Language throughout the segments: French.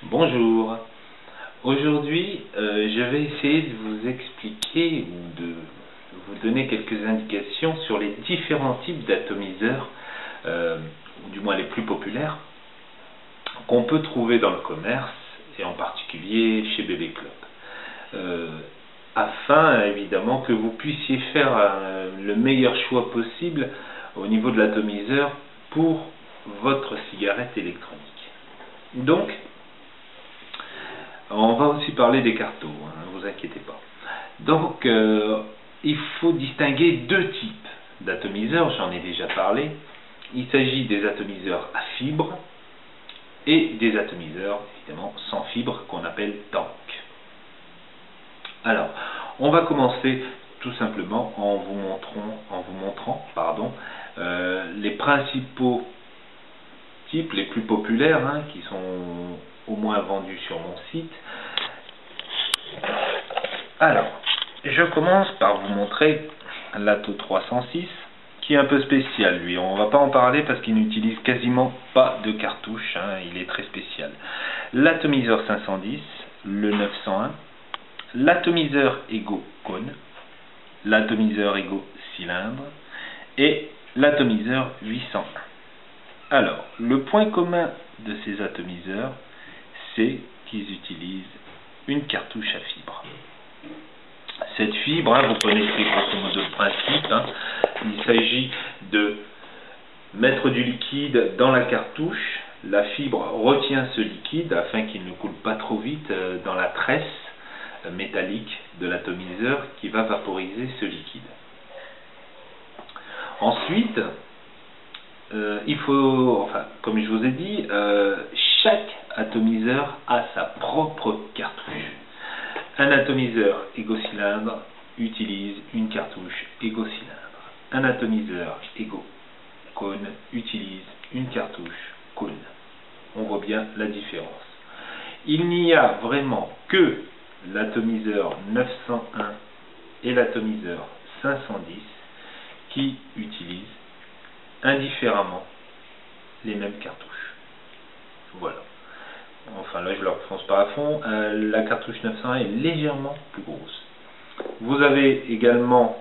Bonjour. Aujourd'hui, je vais essayer de vous expliquer ou de vous donner quelques indications sur les différents types d'atomiseurs, ou du moins les plus populaires, qu'on peut trouver dans le commerce et en particulier chez Bébé Club. Afin évidemment que vous puissiez faire le meilleur choix possible au niveau de l'atomiseur pour votre cigarette électronique. Donc, on va aussi parler des cartons, ne vous inquiétez pas. Donc, il faut distinguer deux types d'atomiseurs, j'en ai déjà parlé. Il s'agit des atomiseurs à fibre et des atomiseurs, évidemment, sans fibre, qu'on appelle tank. Alors, on va commencer tout simplement en vous montrant les principaux types les plus populaires, qui sont au moins vendus sur mon site. Alors, je commence par vous montrer l'Ato 306, qui est un peu spécial, lui. On ne va pas en parler parce qu'il n'utilise quasiment pas de cartouche, il est très spécial. L'atomiseur 510, le 901, l'atomiseur Ego cône, l'atomiseur Ego cylindre et l'atomiseur 801. Alors, le point commun de ces atomiseurs, c'est qu'ils utilisent une cartouche à fibre. Cette fibre, vous connaissez grosso modo le principe, il s'agit de mettre du liquide dans la cartouche, la fibre retient ce liquide afin qu'il ne coule pas trop vite dans la tresse métallique de l'atomiseur qui va vaporiser ce liquide. Ensuite, comme je vous ai dit, chaque atomiseur a sa propre cartouche. Un atomiseur Ego-cylindre utilise une cartouche Ego-cylindre. Un atomiseur Ego-cône utilise une cartouche cône. On voit bien la différence. Il n'y a vraiment que l'atomiseur 901 et l'atomiseur 510 qui utilisent indifféremment les mêmes cartouches. Voilà. Enfin là je ne le refonce pas à fond. La cartouche 901 est légèrement plus grosse. Vous avez également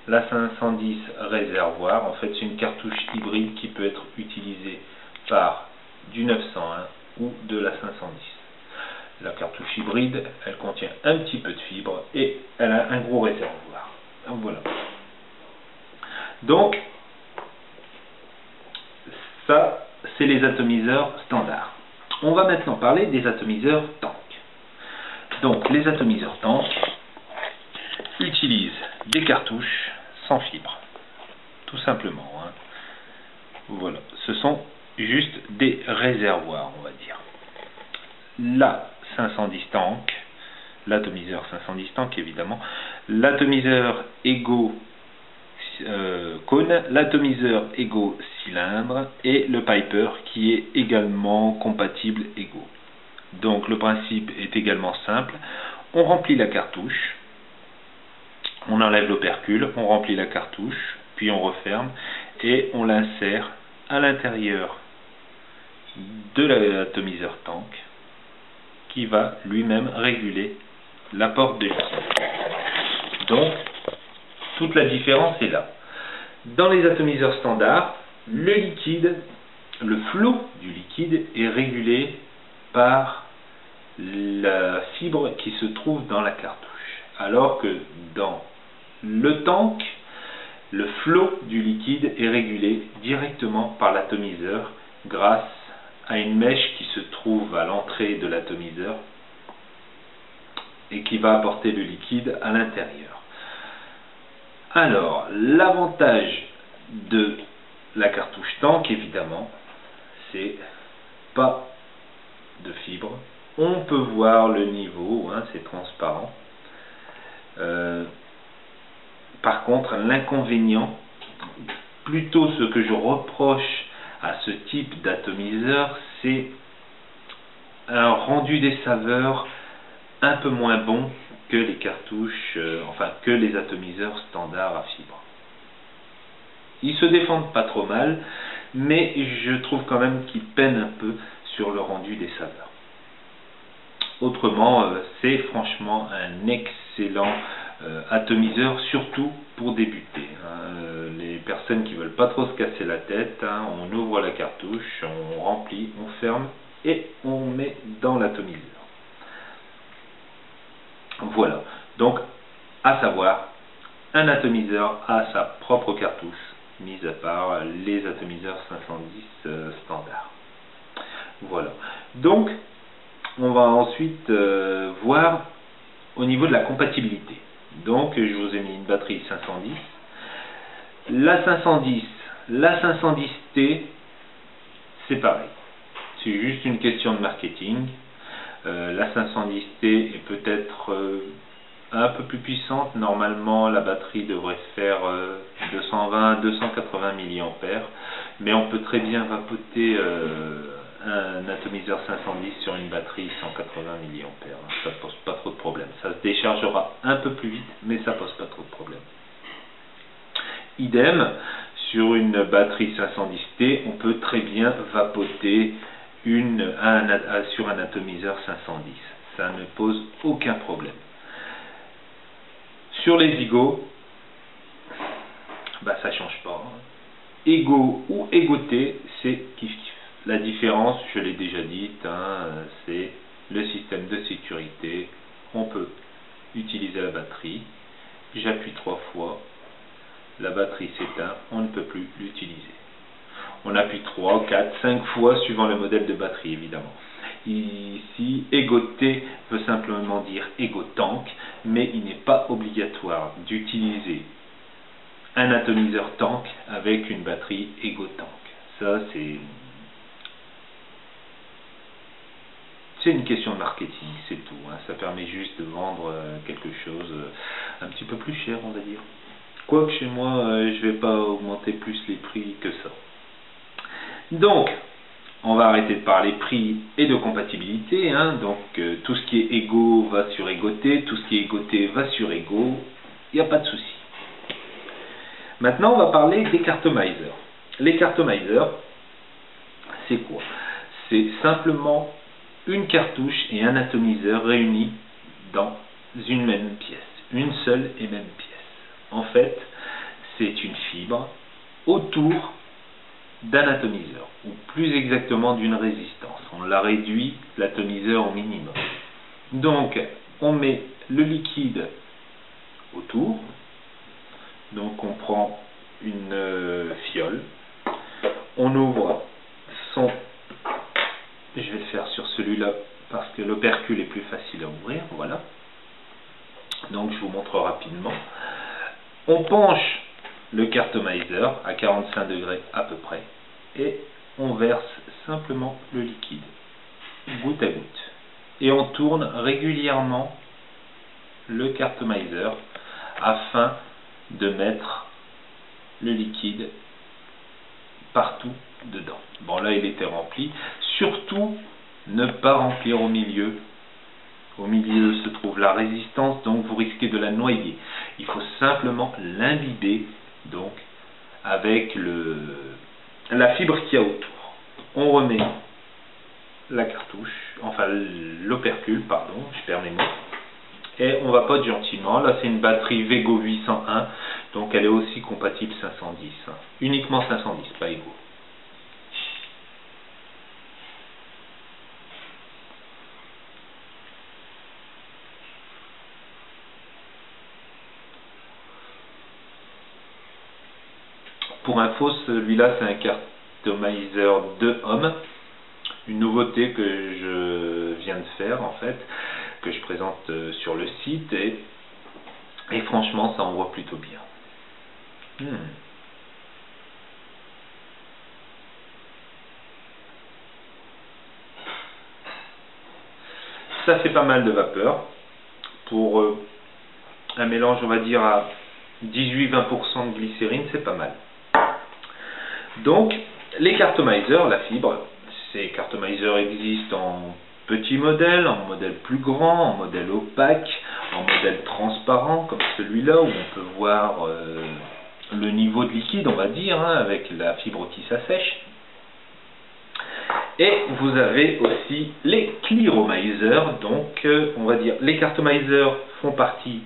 la 510 réservoir. En fait c'est une cartouche hybride qui peut être utilisée par du 901 ou de la 510. La cartouche hybride, elle contient un petit peu de fibre et elle a un gros réservoir. Donc voilà. Donc ça, c'est les atomiseurs standards. On va maintenant parler des atomiseurs tank. Donc, les atomiseurs tank utilisent des cartouches sans fibre. Tout simplement. Voilà. Ce sont juste des réservoirs, on va dire. La 510 tank, l'atomiseur 510 tank évidemment, l'atomiseur Ego cône, l'atomiseur Ego cylindre et le Piper qui est également compatible Ego. Donc le principe est également simple, on remplit la cartouche, on enlève l'opercule, on remplit la cartouche, puis on referme et on l'insère à l'intérieur de l'atomiseur tank qui va lui-même réguler l'apport de liquide. Donc toute la différence est là. Dans les atomiseurs standards, le liquide, le flot du liquide est régulé par la fibre qui se trouve dans la cartouche. Alors que dans le tank, le flot du liquide est régulé directement par l'atomiseur grâce à une mèche qui se trouve à l'entrée de l'atomiseur et qui va apporter le liquide à l'intérieur. Alors, l'avantage de la cartouche tank, évidemment, c'est pas de fibre. On peut voir le niveau, c'est transparent. Par contre, l'inconvénient, plutôt ce que je reproche à ce type d'atomiseur, c'est un rendu des saveurs un peu moins bon que les cartouches, que les atomiseurs standards à fibre. Ils se défendent pas trop mal, mais je trouve quand même qu'ils peinent un peu sur le rendu des saveurs. Autrement, c'est franchement un excellent atomiseur, surtout pour débuter. Les personnes qui veulent pas trop se casser la tête, on ouvre la cartouche, on remplit, on ferme et on met dans l'atomiseur. Voilà, donc à savoir, un atomiseur a sa propre cartouche, mis à part les atomiseurs 510 standards. Voilà, donc on va ensuite voir au niveau de la compatibilité. Donc je vous ai mis une batterie 510. La 510, la 510T, c'est pareil. C'est juste une question de marketing. La 510T est peut-être un peu plus puissante. Normalement, la batterie devrait faire 220 à 280 mAh. Mais on peut très bien vapoter un atomiseur 510 sur une batterie 180 mAh. Ça ne pose pas trop de problème. Ça se déchargera un peu plus vite, mais ça ne pose pas trop de problème. Idem, sur une batterie 510T, on peut très bien vapoter sur un atomiseur 510. Ça ne pose aucun problème. Sur les Ego, ça change pas. Ego ou Ego-T, c'est kiff-kiff. La différence, je l'ai déjà dit, c'est le système de sécurité. On peut utiliser la batterie. J'appuie 3 fois. La batterie s'éteint, on ne peut plus l'utiliser. On appuie 3, 4, 5 fois suivant le modèle de batterie évidemment. Ici, Ego-T veut simplement dire Ego-Tank, mais il n'est pas obligatoire d'utiliser un atomiseur tank avec une batterie Ego-Tank. Ça, c'est une question de marketing, c'est tout. Ça permet juste de vendre quelque chose un petit peu plus cher, on va dire. Quoique chez moi, je ne vais pas augmenter plus les prix que ça. Donc, on va arrêter de parler prix et de compatibilité. Donc, tout ce qui est Ego va sur Ego-T, tout ce qui est Ego-T va sur Ego. Il n'y a pas de souci. Maintenant, on va parler des cartomizers. Les cartomizers, c'est quoi? C'est simplement une cartouche et un atomiseur réunis dans une même pièce. Une seule et même pièce. En fait, c'est une fibre autour d'un atomiseur, ou plus exactement d'une résistance. On l'a réduit, l'atomiseur, au minimum. Donc, on met le liquide autour. Donc, on prend une fiole. On ouvre son... Je vais le faire sur celui-là, parce que l'opercule est plus facile à ouvrir. Voilà. Donc, je vous montre rapidement. On penche le cartomizer à 45 degrés à peu près et on verse simplement le liquide goutte à goutte et on tourne régulièrement le cartomizer afin de mettre le liquide partout dedans. Bon, là il était rempli. Surtout ne pas remplir au milieu. Au milieu se trouve la résistance, donc vous risquez de la noyer. Il faut simplement l'imbiber donc avec la fibre qu'il y a autour. On remet la cartouche, enfin l'opercule, pardon, je perds mes mots, et on vapote gentiment. Là c'est une batterie Vego 801, donc elle est aussi compatible 510, uniquement 510, pas Ego. Pour info, celui-là c'est un cartomizer 2 ohms, une nouveauté que je viens de faire en fait, que je présente sur le site et franchement ça envoie plutôt bien. Ça fait pas mal de vapeur pour un mélange on va dire à 18-20% de glycérine, c'est pas mal. Donc, les cartomizers, la fibre, ces cartomizers existent en petit modèle, en modèle plus grand, en modèle opaque, en modèle transparent, comme celui-là, où on peut voir le niveau de liquide, on va dire, avec la fibre qui s'assèche. Et vous avez aussi les clearomizers, donc on va dire les cartomizers font partie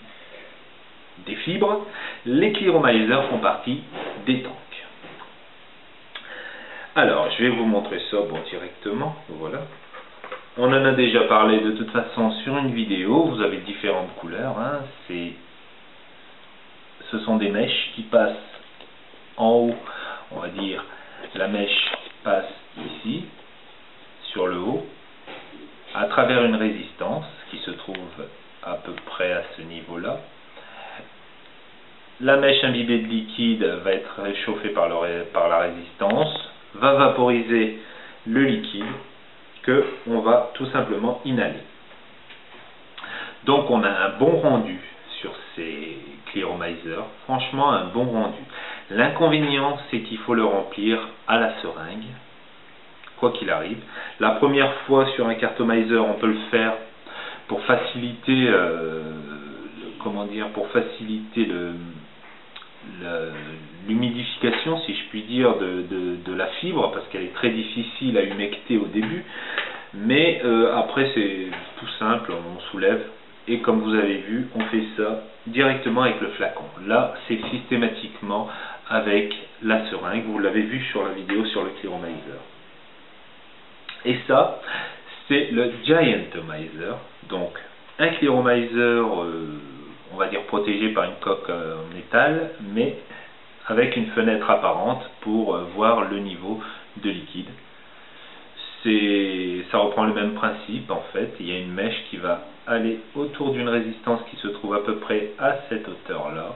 des fibres, les clearomizers font partie des tanks. Alors, je vais vous montrer ça directement, voilà. On en a déjà parlé de toute façon sur une vidéo, vous avez différentes couleurs, hein. Ce sont des mèches qui passent en haut, on va dire, la mèche passe ici, sur le haut, à travers une résistance qui se trouve à peu près à ce niveau-là. La mèche imbibée de liquide va être réchauffée par la résistance, va vaporiser le liquide que on va tout simplement inhaler. Donc on a un bon rendu sur ces clearomizers, franchement un bon rendu. L'inconvénient, c'est qu'il faut le remplir à la seringue, quoi qu'il arrive. La première fois sur un cartomizer, on peut le faire pour faciliter, l'humidification, si je puis dire, de la fibre, parce qu'elle est très difficile à humecter au début. Mais après, c'est tout simple, on soulève. Et comme vous avez vu, on fait ça directement avec le flacon. Là, c'est systématiquement avec la seringue. Vous l'avez vu sur la vidéo sur le clearomizer. Et ça, c'est le giantomizer. Donc, un clearomizer, on va dire protégé par une coque en métal, mais avec une fenêtre apparente pour voir le niveau de liquide. Ça reprend le même principe en fait. Il y a une mèche qui va aller autour d'une résistance qui se trouve à peu près à cette hauteur-là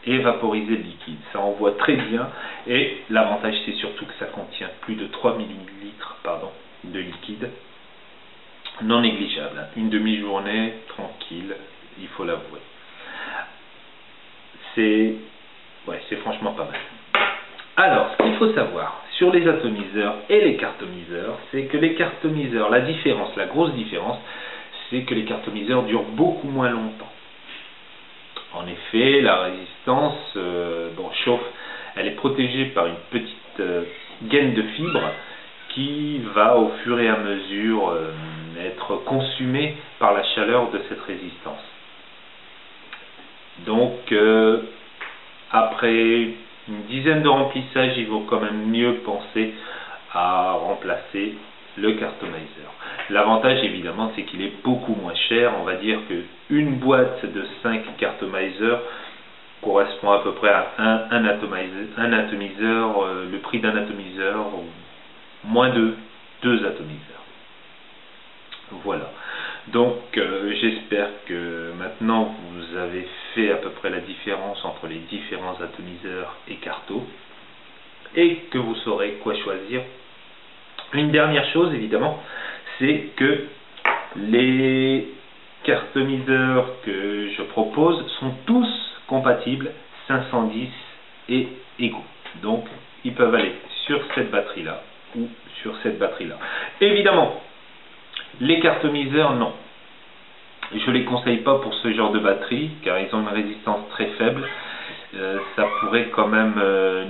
et vaporiser le liquide. Ça envoie très bien et l'avantage c'est surtout que ça contient plus de 3 millilitres de liquide non négligeable. Une demi-journée tranquille, il faut l'avouer. C'est franchement pas mal. Alors, ce qu'il faut savoir sur les atomiseurs et les cartomiseurs, c'est que les cartomiseurs, la grosse différence, c'est que les cartomiseurs durent beaucoup moins longtemps. En effet, la résistance chauffe, elle est protégée par une petite gaine de fibres qui va au fur et à mesure être consumée par la chaleur de cette résistance. Donc, après une dizaine de remplissages, il vaut quand même mieux penser à remplacer le cartomizer. L'avantage évidemment, c'est qu'il est beaucoup moins cher. On va dire qu'une boîte de 5 cartomizers correspond à peu près à un atomiseur, le prix d'un atomiseur, moins de 2 atomiseurs. Voilà. Donc j'espère que maintenant vous avez fait à peu près la différence entre les différents atomiseurs et cartos et que vous saurez quoi choisir. Une dernière chose évidemment, c'est que les cartomiseurs que je propose sont tous compatibles 510 et égaux. Donc ils peuvent aller sur cette batterie là ou sur cette batterie là. Évidemment, les cartomiseurs, non. Je ne les conseille pas pour ce genre de batterie, car ils ont une résistance très faible. Ça pourrait quand même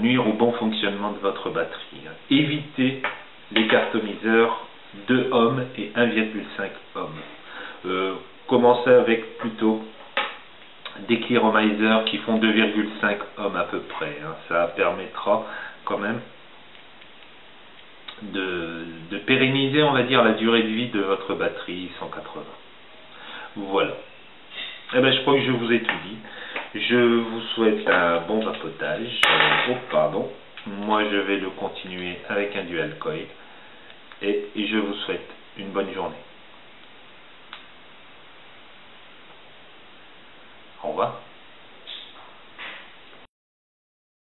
nuire au bon fonctionnement de votre batterie. Évitez les cartomiseurs 2 ohms et 1,5 ohms. Commencez avec plutôt des clearomizers qui font 2,5 ohms à peu près. Ça permettra quand même de pérenniser, on va dire, la durée de vie de votre batterie 180. Voilà. Eh bien, je crois que je vous ai tout dit. Je vous souhaite un bon vapotage. Moi, je vais le continuer avec un dual coil. Et je vous souhaite une bonne journée. Au revoir.